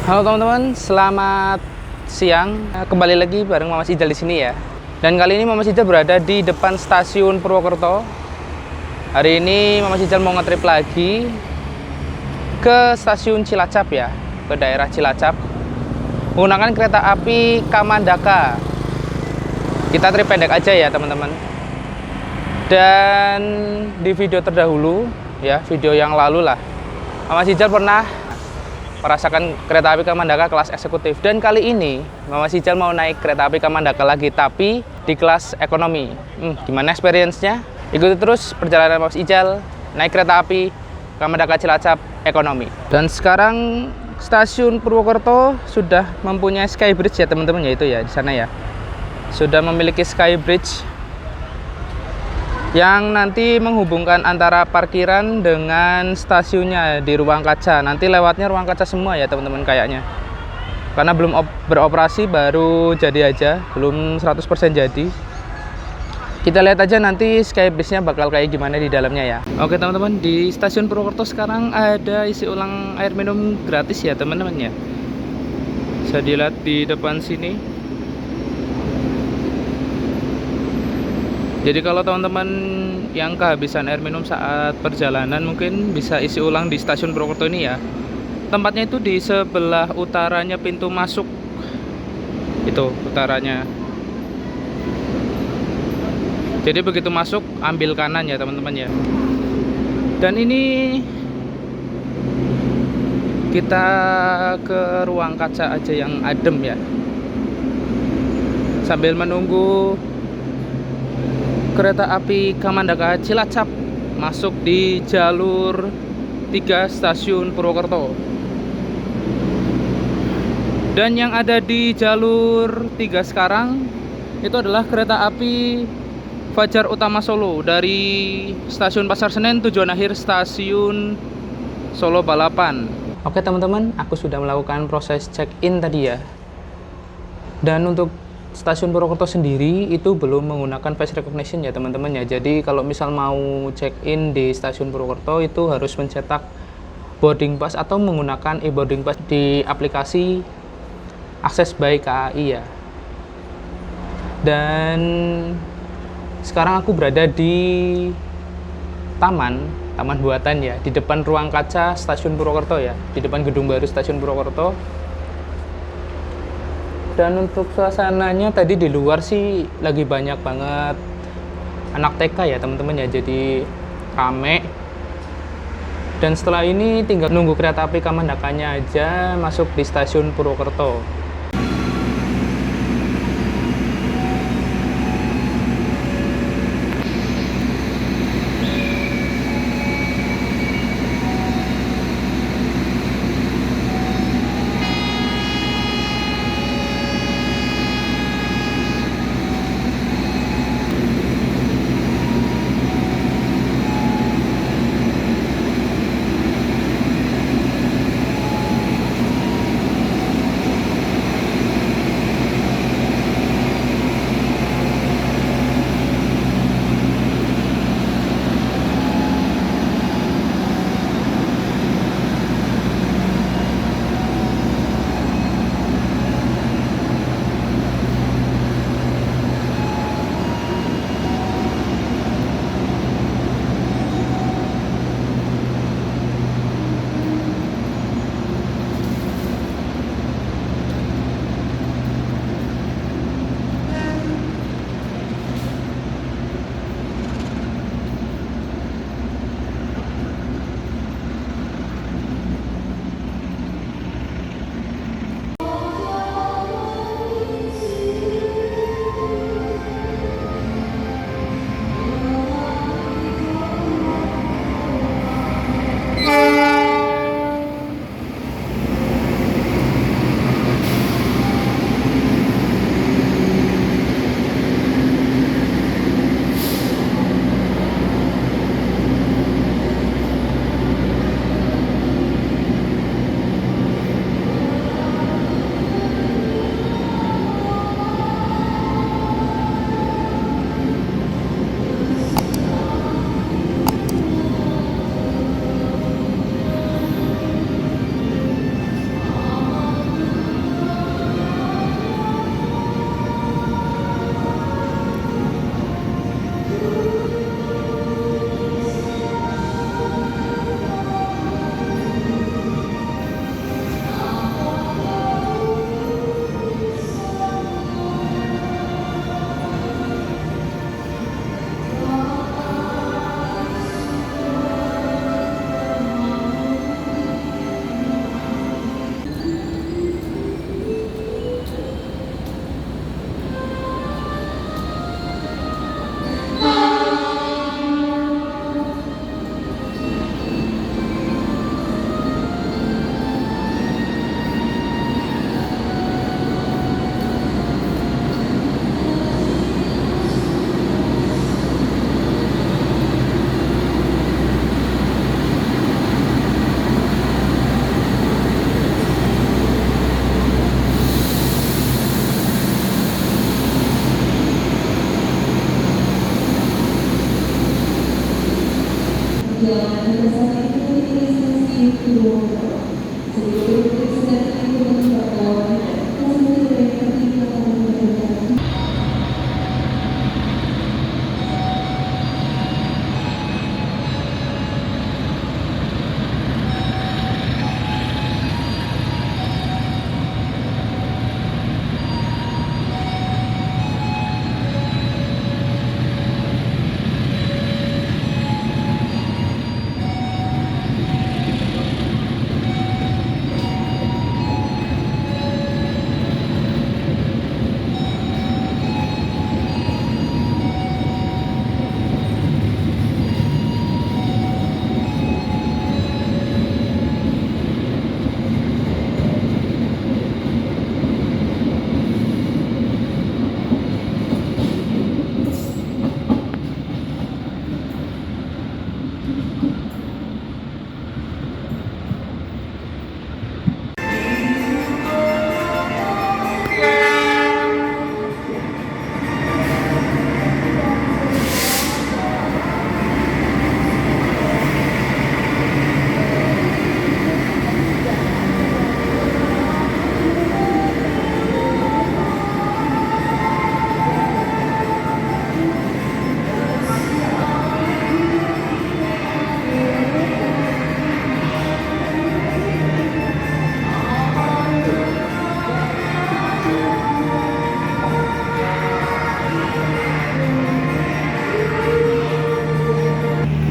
Halo teman-teman, selamat siang. Kembali lagi bareng Mama Ijal di sini ya. Dan kali ini Mama Ijal berada di depan stasiun Purwokerto. Hari ini Mama Ijal mau ngetrip lagi ke stasiun Cilacap ya, ke daerah Cilacap, menggunakan kereta api Kamandaka. Kita trip pendek aja ya teman-teman. Dan di video terdahulu ya, video yang lalu lah, Mama Ijal pernah merasakan kereta api Kamandaka kelas eksekutif. Dan kali ini Mama Ijal mau naik kereta api Kamandaka lagi, tapi di kelas ekonomi. Gimana experience-nya? Ikuti terus perjalanan Mama Ijal naik kereta api Kamandaka Cilacap ekonomi. Dan sekarang stasiun Purwokerto sudah mempunyai skybridge ya teman-teman, yaitu ya di sana ya. Sudah memiliki skybridge yang nanti menghubungkan antara parkiran dengan stasiunnya di ruang kaca. Nanti lewatnya ruang kaca semua ya teman-teman kayaknya. Karena belum beroperasi, baru jadi aja, belum 100% jadi. Kita lihat aja nanti skybridge-nya bakal kayak gimana di dalamnya ya. Oke teman-teman, di stasiun Purwokerto sekarang ada isi ulang air minum gratis ya teman-teman ya. Bisa dilihat di depan sini. Jadi kalau teman-teman yang kehabisan air minum saat perjalanan, mungkin bisa isi ulang di stasiun Purwokerto ini ya. Tempatnya itu di sebelah utaranya pintu masuk. Itu utaranya. Jadi begitu masuk, ambil kanan ya teman-teman ya. Dan ini kita ke ruang kaca aja yang adem ya, sambil menunggu kereta api Kamandaka Cilacap masuk di jalur 3 stasiun Purwokerto. Dan yang ada di jalur 3 sekarang itu adalah kereta api Fajar Utama Solo dari stasiun Pasar Senen tujuan akhir stasiun Solo Balapan. Oke teman-teman, aku sudah melakukan proses check-in tadi ya. Dan untuk stasiun Purwokerto sendiri itu belum menggunakan face recognition ya teman-teman ya. Jadi kalau misal mau check-in di stasiun Purwokerto itu harus mencetak boarding pass atau menggunakan e-boarding pass di aplikasi Akses by KAI ya. Dan sekarang aku berada di taman buatan ya, di depan ruang kaca stasiun Purwokerto ya, di depan gedung baru stasiun Purwokerto. Dan untuk suasananya tadi di luar sih lagi banyak banget anak TK ya teman-teman ya, jadi rame. Dan setelah ini tinggal nunggu kereta api Kamandakanya aja masuk di stasiun Purwokerto.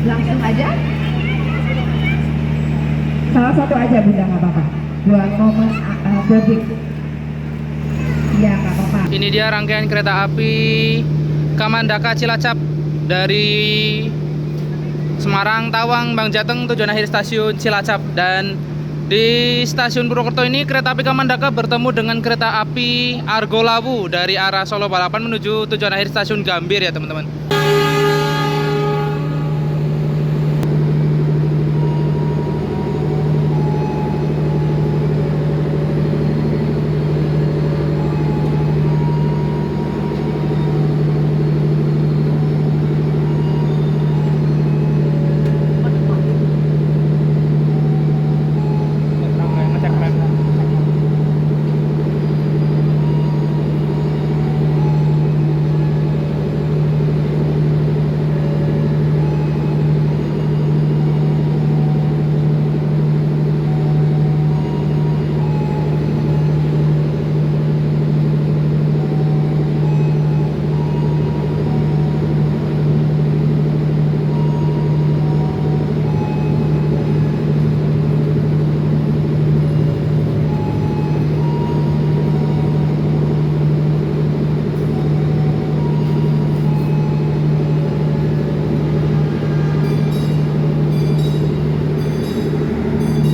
Langsung aja. Salah satu aja Bunda, nggak apa-apa. Buat momen boarding. Iya, nggak apa-apa. Ini dia rangkaian kereta api Kamandaka Cilacap dari Semarang, Tawang, Bang Jateng tujuan akhir stasiun Cilacap. Dan di stasiun Purwokerto ini kereta api Kamandaka bertemu dengan kereta api Argo Lawu dari arah Solo Balapan menuju tujuan akhir stasiun Gambir ya teman-teman.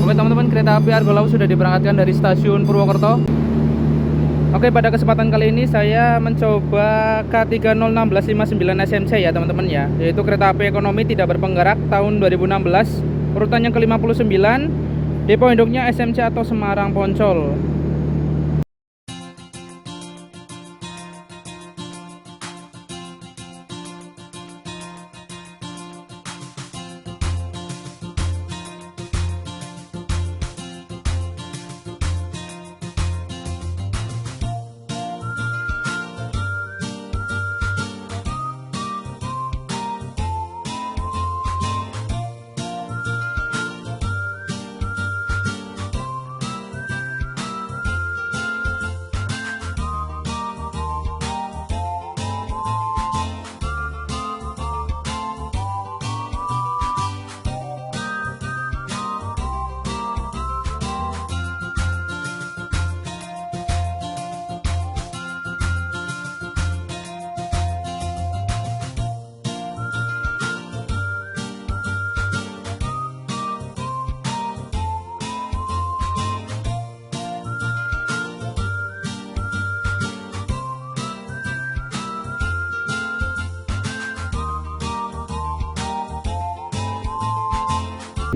Oke teman-teman, kereta api Argo Lawu sudah diberangkatkan dari stasiun Purwokerto. Oke, pada kesempatan kali ini saya mencoba K30659 SMC ya teman-teman ya, yaitu kereta api ekonomi tidak berpenggerak tahun 2016, urutan yang ke-59, depo induknya SMC atau Semarang Poncol.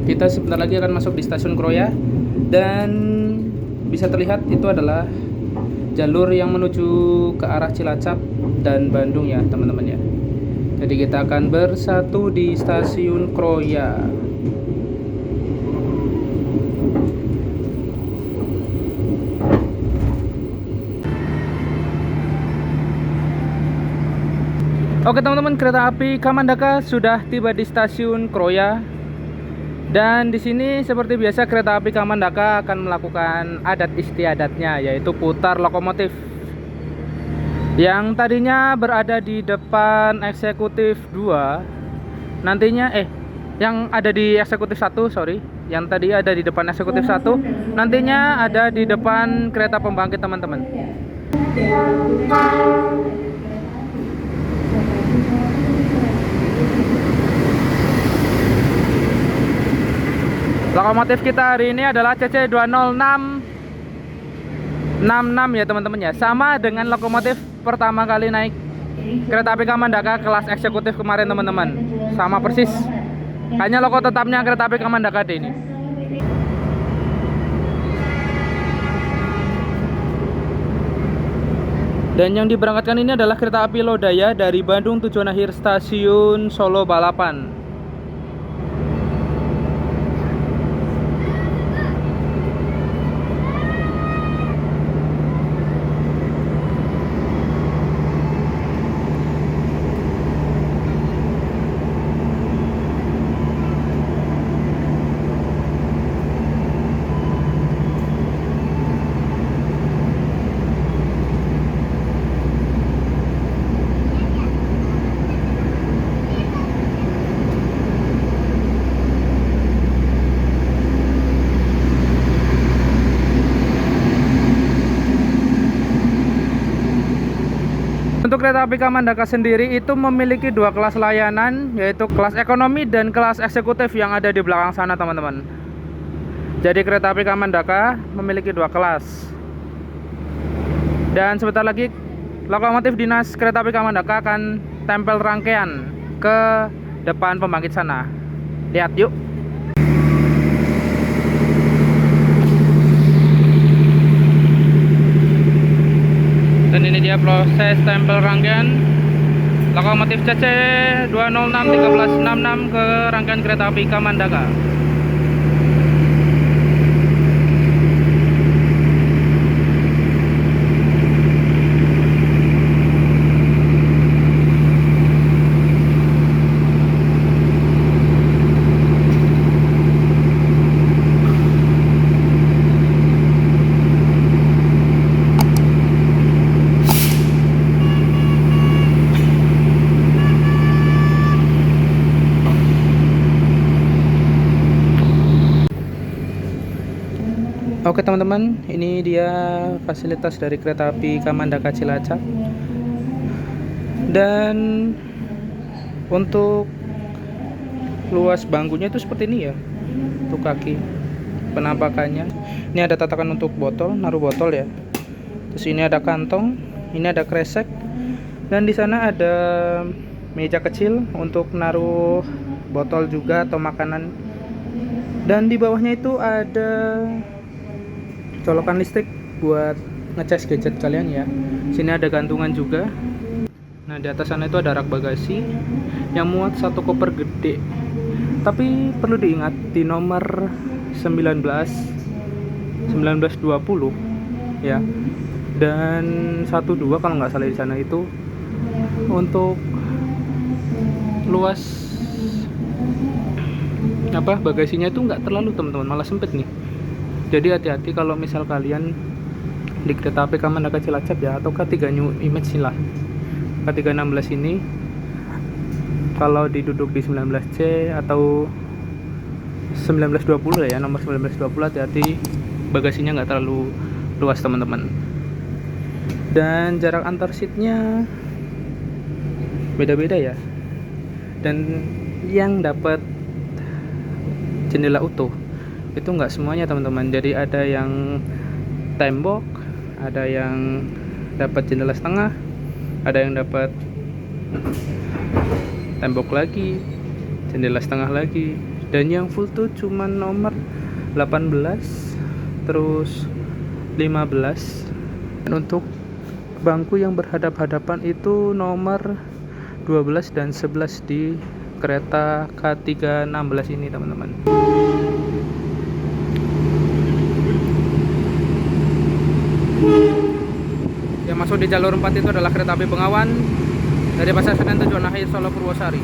Kita sebentar lagi akan masuk di stasiun Kroya, dan bisa terlihat itu adalah jalur yang menuju ke arah Cilacap dan Bandung ya teman-teman ya. Jadi kita akan bersatu di stasiun Kroya. Oke teman-teman, kereta api Kamandaka sudah tiba di stasiun Kroya. Dan di sini seperti biasa kereta api Kamandaka akan melakukan adat istiadatnya, yaitu putar lokomotif. Yang tadinya berada di depan eksekutif 2, nantinya yang ada di eksekutif 1, sorry. Yang tadi ada di depan eksekutif 1, nantinya ada di depan kereta pembangkit teman-teman. Lokomotif kita hari ini adalah CC20666 ya teman-teman ya. Sama dengan lokomotif pertama kali naik kereta api Kamandaka kelas eksekutif kemarin teman-teman. Sama persis. Hanya logo tetapnya kereta api Kamandaka D ini. Dan yang diberangkatkan ini adalah kereta api Lodaya dari Bandung tujuan akhir stasiun Solo Balapan. Untuk kereta api Kamandaka sendiri itu memiliki 2 kelas layanan, yaitu kelas ekonomi dan kelas eksekutif yang ada di belakang sana teman-teman. Jadi kereta api Kamandaka memiliki 2 kelas. Dan sebentar lagi lokomotif dinas kereta api Kamandaka akan tempel rangkaian ke depan pembangkit sana. Lihat yuk. Dan ini dia proses tempel rangkaian lokomotif CC 206-1366 ke rangkaian kereta api Kamandaka. Oke teman-teman, ini dia fasilitas dari kereta api Kamandaka Cilacap. Dan untuk luas bangkunya itu seperti ini ya. Untuk kaki penampakannya. Ini ada tatakan untuk botol, naruh botol ya. Terus ini ada kantong, ini ada kresek. Dan di sana ada meja kecil untuk naruh botol juga atau makanan. Dan di bawahnya itu ada colokan listrik buat ngecas gadget kalian ya. Sini ada gantungan juga. Nah di atas sana itu ada rak bagasi yang muat 1 koper gede. Tapi perlu diingat di nomor 1920 ya. Dan 12 kalau nggak salah di sana itu untuk luas bagasinya itu nggak terlalu teman-teman, malah sempit nih. Jadi hati-hati kalau misal kalian di kereta api Kamandaka Cilacap ya, atau K3 New Image lah, K316 ini kalau diduduk di 19C atau 1920 ya, nomor 1920, hati-hati bagasinya nggak terlalu luas teman-teman. Dan jarak antar seatnya beda-beda ya. Dan yang dapat jendela utuh itu nggak semuanya teman-teman. Jadi ada yang tembok, ada yang dapat jendela setengah, ada yang dapat tembok lagi, jendela setengah lagi. Dan yang full tuh cuma nomor 18 terus 15. Dan untuk bangku yang berhadap-hadapan itu nomor 12 dan 11 di kereta K316 ini teman-teman. Yang masuk di jalur 4 itu adalah kereta api Bengawan dari Pasar Senen tujuan akhir Solo Purwosari.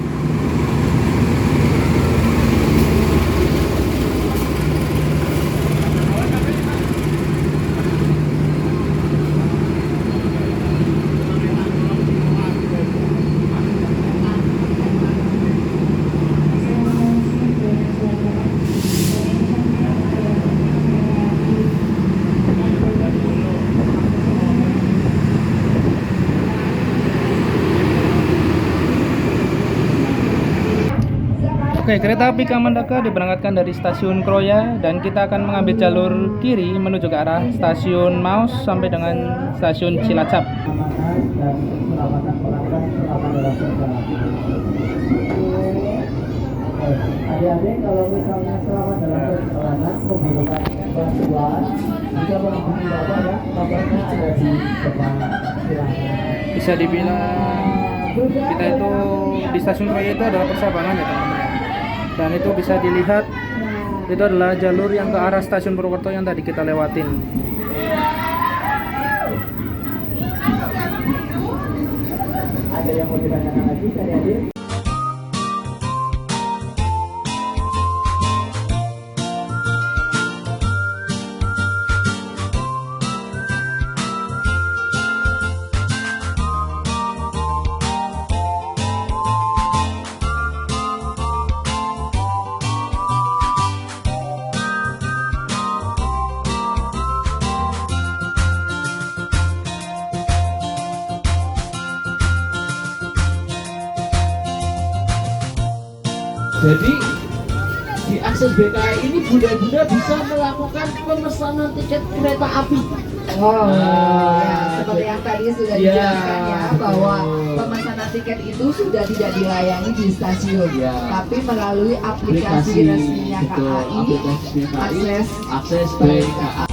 Oke, kereta api Kamandaka diberangkatkan dari stasiun Kroya dan kita akan mengambil jalur kiri menuju ke arah stasiun Maus sampai dengan stasiun Cilacap. Adik-adik kalau misalnya selamat dalam perjalanan membutuhkan bantuan bisa menghubungi Bapak ya, nomornya ada di depan. Silakan. Bisa dibilang kita itu di stasiun Kroya itu adalah Persabangan ya teman-teman. Dan itu bisa dilihat itu adalah jalur yang ke arah stasiun Purwokerto yang tadi kita lewatin. Ada yang mau ditanyakan lagi adik-adik? Jadi di akses BKI ini bunda-bunda bisa melakukan pemesanan tiket kereta api. Oh, Ah, ya, seperti yang tadi sudah ya, dijelaskan ya bahwa betul. pemesanan tiket itu sudah tidak dilayani di stasiun, Ya. tapi melalui aplikasi resminya betul, KAI, aplikasi KAI, akses BKI.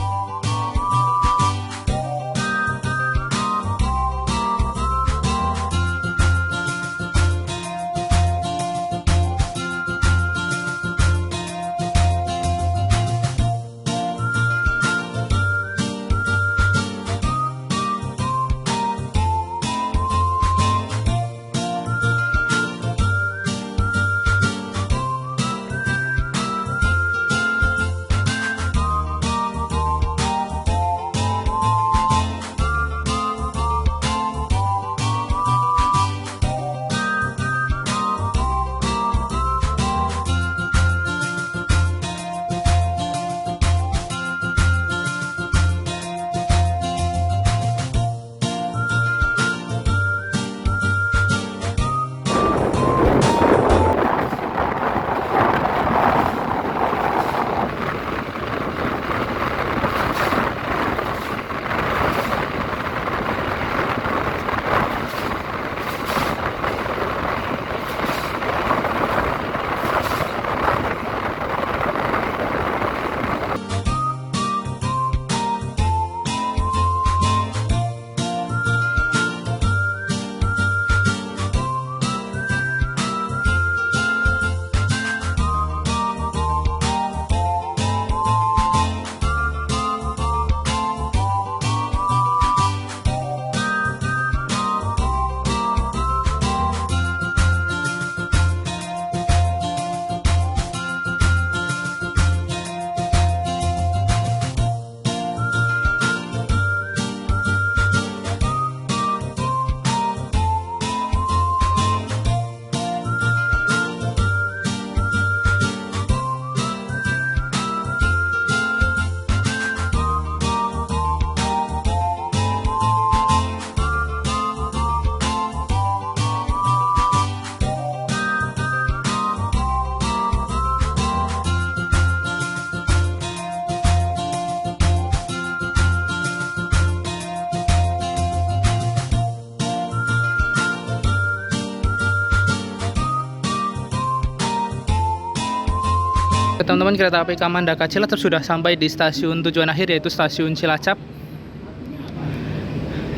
Teman-teman, kereta api Kamandaka Cilacap sudah sampai di stasiun tujuan akhir yaitu stasiun Cilacap.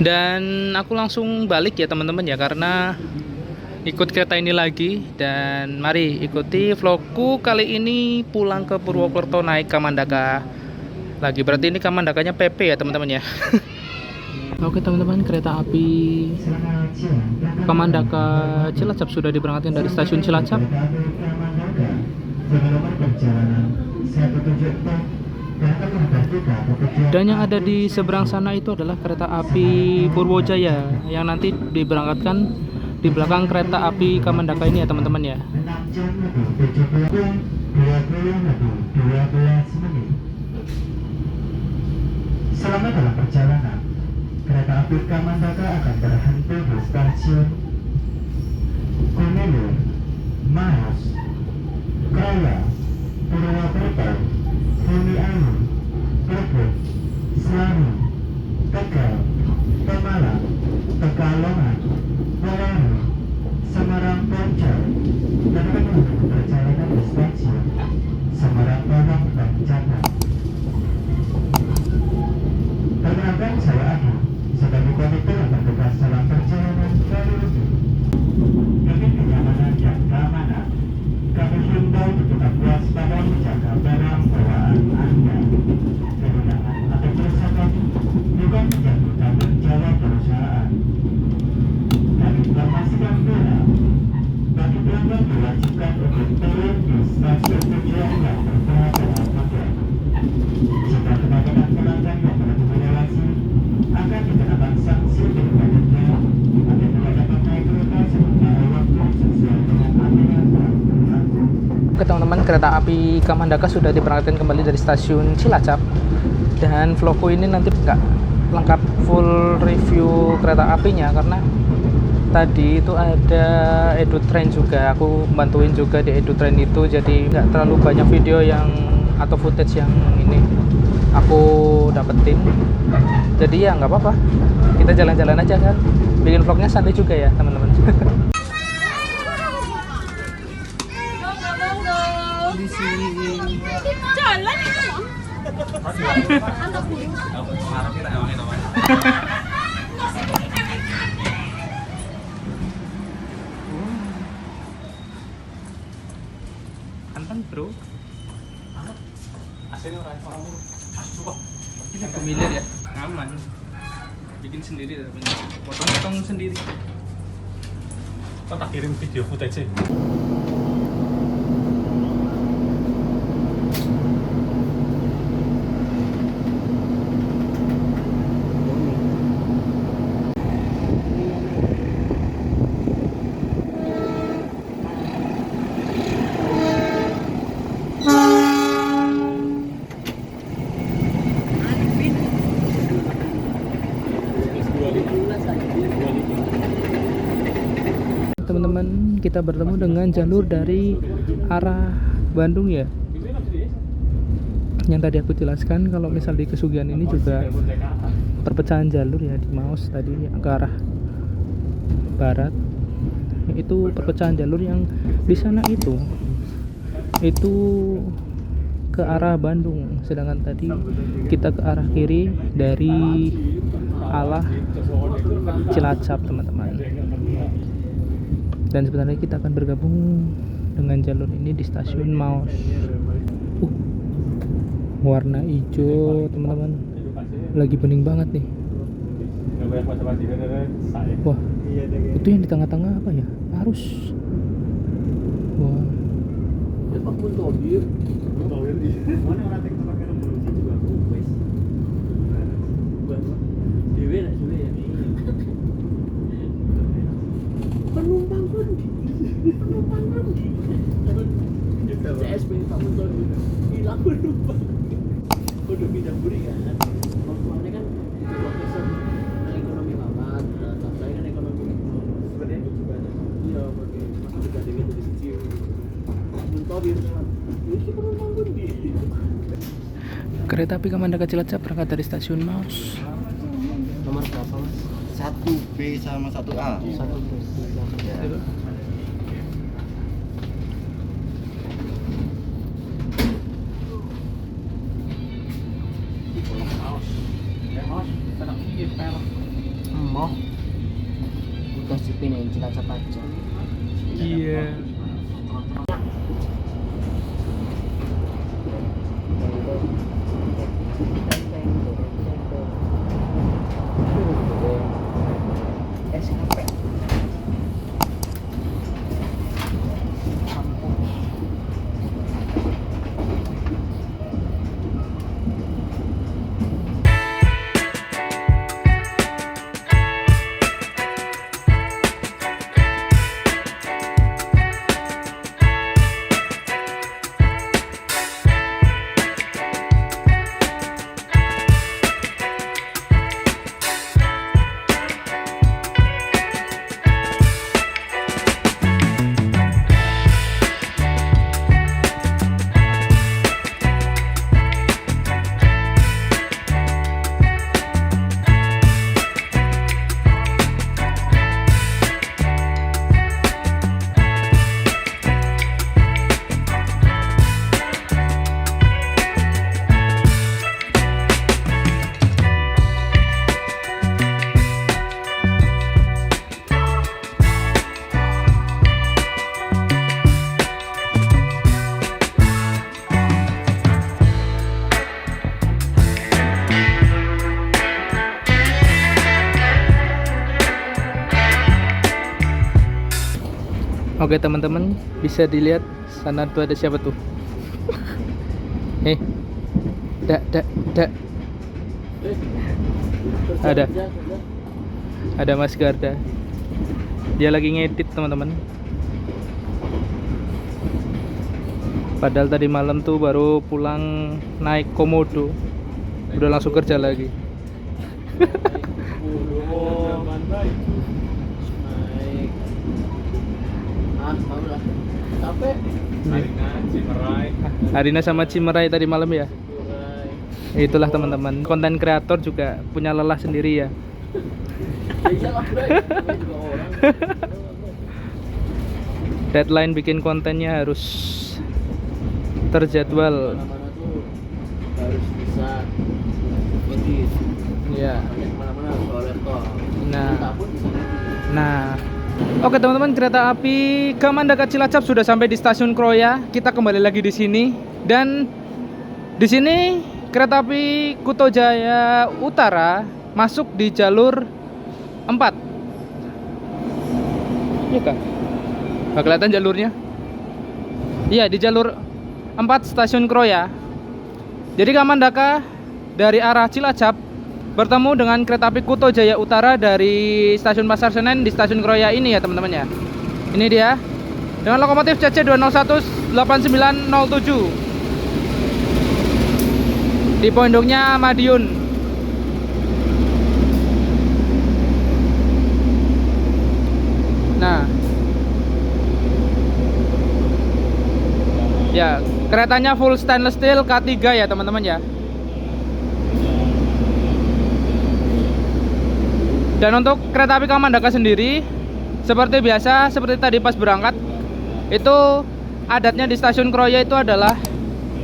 Dan aku langsung balik ya teman-teman ya, karena ikut kereta ini lagi. Dan mari ikuti vlogku kali ini pulang ke Purwokerto naik Kamandaka lagi. Berarti ini Kamandakanya PP ya teman-teman ya. Oke teman-teman, kereta api Kamandaka Cilacap sudah diberangkatkan dari stasiun Cilacap. Dan yang ada di seberang sana itu adalah kereta api Purwojaya yang nanti diberangkatkan di belakang kereta api Kamandaka ini ya teman-teman ya. Selama dalam perjalanan, kereta api Kamandaka akan berhenti di stasiun Kunilur, Maros, Kraya, Purwokerto, Bumi-Ayu, Brebes, Selami, Tegal, Pemalang, Pekalongan, Polari, Semarang Poncol, dan menuju perjalanan di stasiun Semarang Bawang dan Jakarta. Perkenalkan, saya Adi, sebagai konduktor yang bertugas dalam perjalanan kali ini. Demi kenyamanan dan keamanan, kami himbau untuk tetap waspada menjaga barang bawaan Anda. Kehilangan atau kerusakan bukan menjadi tanggung jawab perusahaan. Kami informasikan pula, bagi pelanggan diwajibkan untuk turun di stasiun tujuan yang berperaturan modern. Jika kebanyakan pelanggan yang melakukan relasi akan dikenakan sanksi berupa denda atau tidak dapat naik kereta sementara waktu sesuai dengan aturan berlaku. Oke teman-teman, kereta api Kamandaka sudah diberangkatkan kembali dari stasiun Cilacap. Dan vlogku ini nanti nggak lengkap full review kereta apinya karena tadi itu ada EduTrain juga, aku bantuin juga di EduTrain itu, jadi nggak terlalu banyak video yang atau footage yang ini aku dapetin. Jadi ya nggak apa-apa, kita jalan-jalan aja kan, bikin vlognya santai juga ya teman-teman. Di sini jalan itu Anteng bro, ini familiar ya, aman, bikin sendiri, potong-potong sendiri. Kok tak kirim video footage sih? Teman-teman, kita bertemu dengan jalur dari arah Bandung ya. Yang tadi aku jelaskan kalau misal di Kesugihan ini juga perpecahan jalur ya, di Maus tadi ke arah barat. Itu perpecahan jalur yang di sana itu ke arah Bandung, sedangkan tadi kita ke arah kiri dari arah Cilacap teman-teman. Dan sebenarnya kita akan bergabung dengan jalur ini di stasiun Maus. Warna hijau teman-teman, lagi bening banget nih. Wah, itu yang di tengah-tengah apa ya? Arus. Wah. CSP kamu tuh hilang penumpang. Udah bidang buri kan. Normalnya kan profesor ekonomi lapan, saya kan ekonomi sebenarnya juga ada. Iya, pakai masuk juga dengan itu di sini. Untuk dia itu penumpang pun di. Kereta api Kamandaka Cilacap berangkat dari stasiun Maus. Nomor berapa mas? 1B sama 1A. 1B. Ya. Emoh udah dipindahin Cilacap aja. Iya. Oke teman-teman, bisa dilihat sana tuh ada siapa tuh? Dak. Ada Mas Garda. Dia lagi ngedit teman-teman. Padahal tadi malam tuh baru pulang naik komodo, udah langsung kerja lagi. Naik. Tahu lah. Capek. Arina sama Cimerai tadi malam ya. Urai. Itulah teman-teman, konten kreator juga punya lelah sendiri ya. Ya iyalah, Bray. Namanya juga orang. Deadline bikin kontennya harus terjadwal. Mana-mana tuh harus bisa edit. Ya. Makanya kemana-mana harus bawa laptop. Nah. Kita pun bisa edit. Nah, oke teman-teman, kereta api Kamandaka Cilacap sudah sampai di stasiun Kroya. Kita kembali lagi di sini dan di sini kereta api Kuto Jaya Utara masuk di jalur 4. Iya kah? Nggak kelihatan jalurnya? Iya, di jalur 4 stasiun Kroya. Jadi Kamandaka dari arah Cilacap bertemu dengan kereta api Kuto Jaya Utara dari stasiun Pasar Senen di stasiun Kroya ini ya teman-teman ya. Ini dia dengan lokomotif CC 201-8907. Di pondoknya Madiun. Nah, ya keretanya full stainless steel K3 ya teman-teman ya. Dan untuk kereta api Kamandaka sendiri, seperti biasa, seperti tadi pas berangkat, itu adatnya di stasiun Kroya itu adalah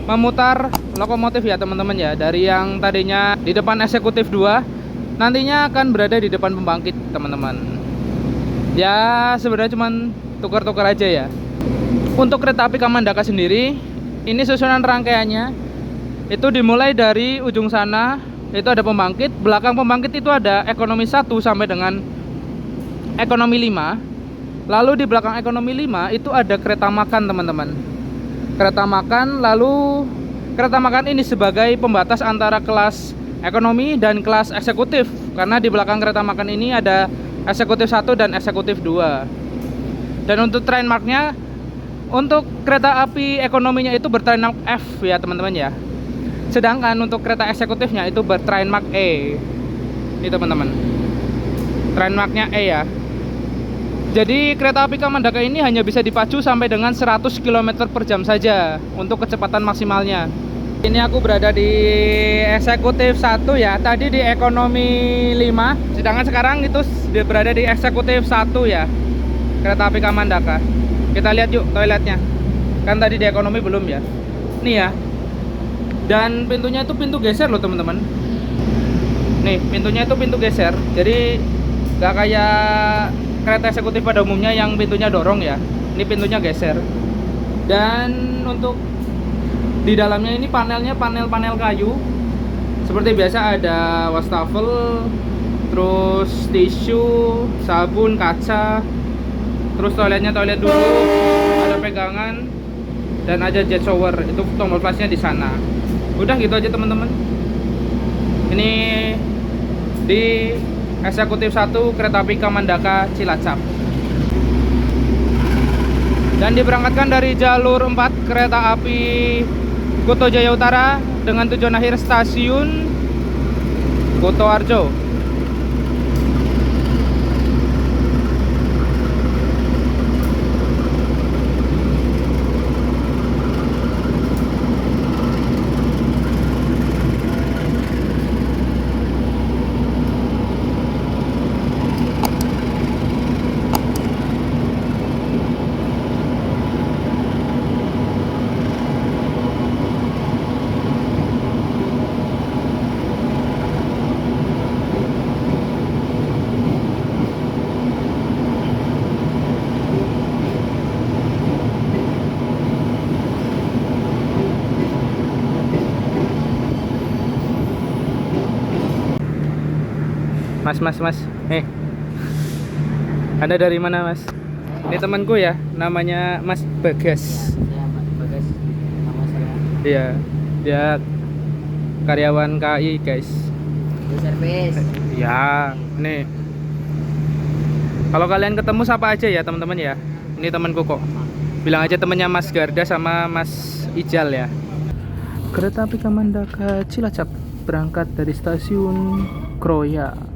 memutar lokomotif ya teman-teman ya. Dari yang tadinya di depan eksekutif 2, nantinya akan berada di depan pembangkit teman-teman. Ya sebenarnya cuman tukar-tukar aja ya. Untuk kereta api Kamandaka sendiri, ini susunan rangkaiannya itu dimulai dari ujung sana, itu ada pembangkit. Belakang pembangkit itu ada ekonomi 1 sampai dengan ekonomi 5. Lalu di belakang ekonomi 5 itu ada kereta makan teman-teman. Kereta makan, lalu kereta makan ini sebagai pembatas antara kelas ekonomi dan kelas eksekutif, karena di belakang kereta makan ini ada eksekutif 1 dan eksekutif 2. Dan untuk train marknya, untuk kereta api ekonominya itu bertrain mark F ya teman-teman ya. Sedangkan untuk kereta eksekutifnya itu bertrain mark E. Ini teman-teman, train marknya E ya. Jadi kereta api Kamandaka ini hanya bisa dipacu sampai dengan 100 km per jam saja untuk kecepatan maksimalnya. Ini aku berada di eksekutif 1 ya. Tadi di ekonomi 5, sedangkan sekarang itu berada di eksekutif 1 ya. Kereta api Kamandaka. Kita lihat yuk toiletnya. Kan tadi di ekonomi belum ya. Nih ya. Dan pintunya itu pintu geser loh teman-teman. Nih, pintunya itu pintu geser. Jadi nggak kayak kereta eksekutif pada umumnya yang pintunya dorong ya. Ini pintunya geser. Dan untuk di dalamnya ini panelnya panel-panel kayu. Seperti biasa ada wastafel, terus tisu, sabun, kaca. Terus toiletnya toilet dulu, ada pegangan dan ada jet shower. Itu tombol flashnya di sana. Udah gitu aja teman-teman. Ini di eksekutif 1 kereta api Kamandaka Cilacap. Dan diberangkatkan dari jalur 4 kereta api Kuto Jaya Utara dengan tujuan akhir stasiun Kutoarjo. Mas. Anda dari mana, Mas? Ini temanku ya, namanya Mas Bagas. Saya Bagas, nama saya. Iya, dia karyawan KAI guys. Di servis. Ya, nih. Kalau kalian ketemu siapa aja ya teman-teman ya. Ini temanku kok. Bilang aja temennya Mas Garda sama Mas Ijal ya. Kereta api Kamandaka Cilacap berangkat dari stasiun Kroya.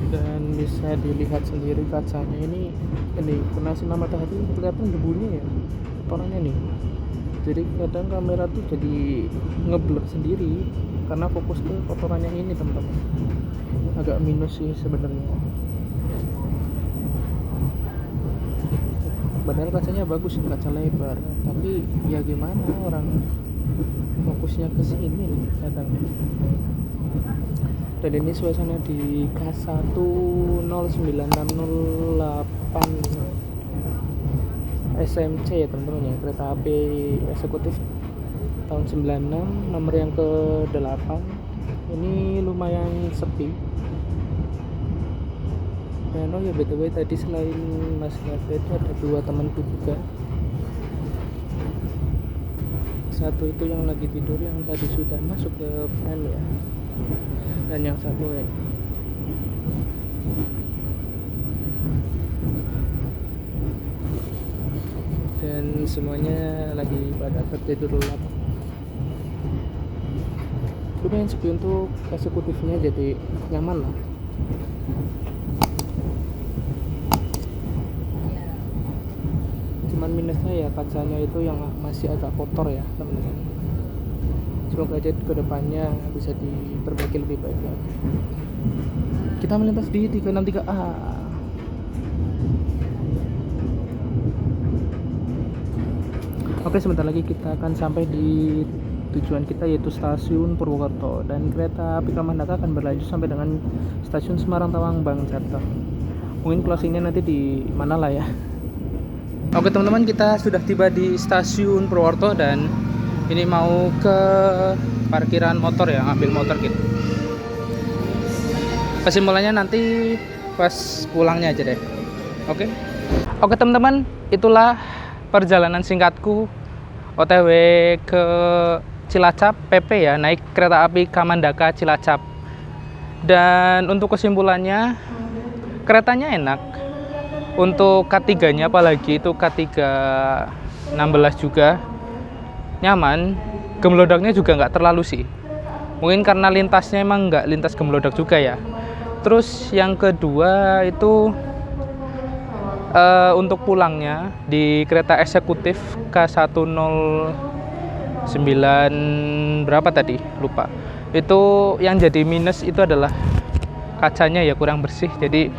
Dan bisa dilihat sendiri kacanya ini kena sinar matahari kelihatan debunya ya, kotorannya nih. Jadi kadang kamera tuh jadi ngeblur sendiri karena fokus ke kotorannya ini teman-teman. Agak minus sih sebenarnya. Padahal kacanya bagus, kaca lebar, tapi ya gimana, orang fokusnya ke sini nih kadang. Dan ini suasana di K1 09608 SMC ya teman-teman ya, kereta api eksekutif tahun 96, nomor yang ke-8. Ini lumayan sepi. Dan oh ya btw tadi selain Mas Gavet ada 2 temanku juga. Satu itu yang lagi tidur, yang tadi sudah masuk ke frame ya, dan yang satu ya dan semuanya lagi pada tertidur lelap. Lumayan sepi untuk eksekutifnya, jadi nyaman lah. Cuman minusnya ya kacanya itu yang masih agak kotor ya teman-teman. Semoga aja ke depannya bisa diperbaiki lebih baik lagi. Kita melintas di 363A. Oke, sebentar lagi kita akan sampai di tujuan kita, yaitu stasiun Purwokerto, dan kereta api Kamandaka akan berlanjut sampai dengan stasiun Semarang Tawang Bang Jateng. Mungkin closingnya nanti di mana lah ya. Oke teman-teman, kita sudah tiba di stasiun Purwokerto dan ini mau ke parkiran motor ya, ngambil motor gitu. Kesimpulannya nanti pas pulangnya aja deh. Oke teman-teman, itulah perjalanan singkatku OTW ke Cilacap PP ya, naik kereta api Kamandaka Cilacap. Dan untuk kesimpulannya, keretanya enak. Untuk K3 nya apalagi itu K3 16 juga nyaman. Gemlodaknya juga nggak terlalu sih, mungkin karena lintasnya emang nggak lintas gemlodak juga ya. Terus yang kedua itu untuk pulangnya di kereta eksekutif K109 berapa tadi lupa, itu yang jadi minus itu adalah kacanya ya kurang bersih, jadi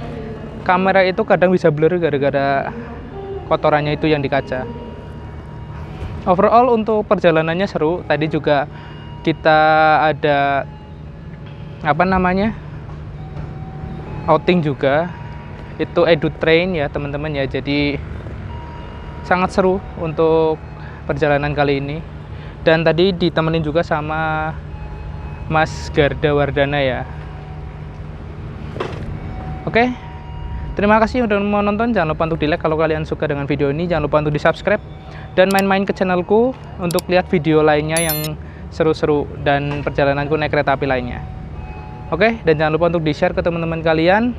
kamera itu kadang bisa blur gara-gara kotorannya itu yang di kaca. Overall untuk perjalanannya seru. Tadi juga kita ada outing juga, itu Edu Train ya teman-teman ya, jadi sangat seru untuk perjalanan kali ini. Dan tadi ditemenin juga sama Mas Garda Wardana ya. Oke, terima kasih udah mau nonton. Jangan lupa untuk di like kalau kalian suka dengan video ini. Jangan lupa untuk di subscribe dan main-main ke channelku untuk lihat video lainnya yang seru-seru dan perjalananku naik kereta api lainnya. Oke, dan jangan lupa untuk di share ke teman-teman kalian,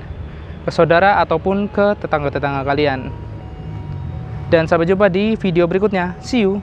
ke saudara ataupun ke tetangga-tetangga kalian. Dan sampai jumpa di video berikutnya. See you.